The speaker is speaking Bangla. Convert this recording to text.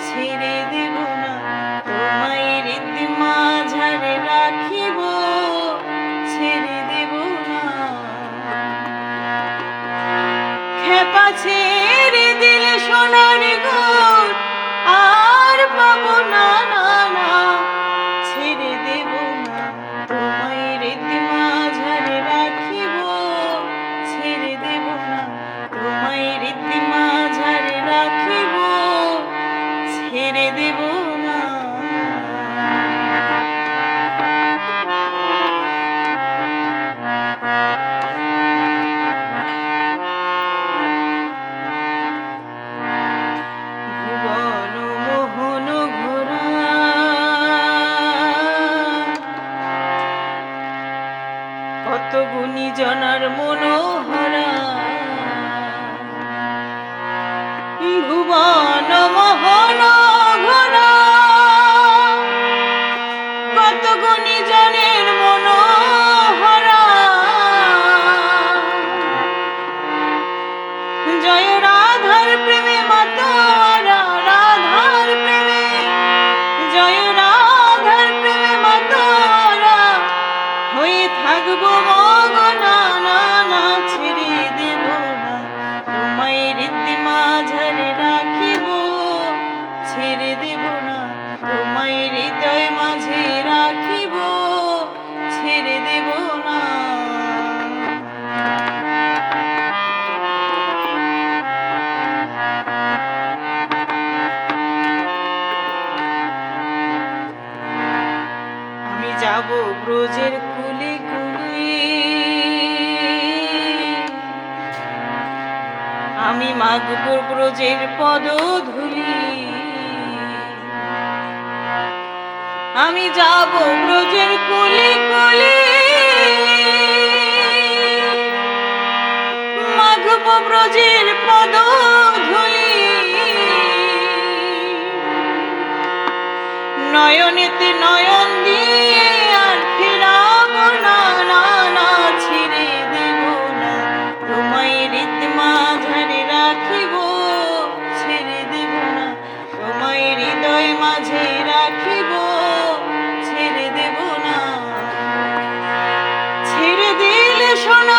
ছেড়ে দেব না, তোমায় হৃদি মাঝারে রাখিব, ছেড়ে দেব না। খেপা ছেড়ে দিলে সোনার গুণ আর পাবো না, না না, ছেড়ে দেব না, তোমায় হৃদি মাঝারে রাখিব, ছেড়ে দেব না, তোমায় হৃদি মাঝারে রাখিব, ছেড়ে দেব না। ভুবন মোহন ঘোরা কত গুণী জনার মনোহরা, ভুবন মোহন ঘোরা কত গুণী জনের মনোহরা, জয় রাধার প্রেমে মাতোয়ারা, রাধার প্রেমে, জয় রাধার প্রেমে মাতোয়ারা, হয়ে থাকবো মগনা, না না, ছেড়ে দেব না, তোমায় হৃদি মাঝারে রাখিব, ছেড়ে দেব না, তোমায় হৃদয় মাঝে রাখিব, ছেড়ে দেব না। আমি যাব ব্রজের কুলে কুলে, আমি মাগব ব্রজের পদধূলি, আমি যাব ব্রজের কুলে কুলে, মাগব ব্রজের পদধূলি, নয়নেতে নয়ন দিয়ে আর ফিরাব না, না না, ছেড়ে দেব না, তোমায় হৃদি মাঝারে রাখিব, ছেড়ে দেব না, তোমায় হৃদয় মাঝে রাখিব, ছেড়ে দেব না। ছেড়ে দিলে সোনা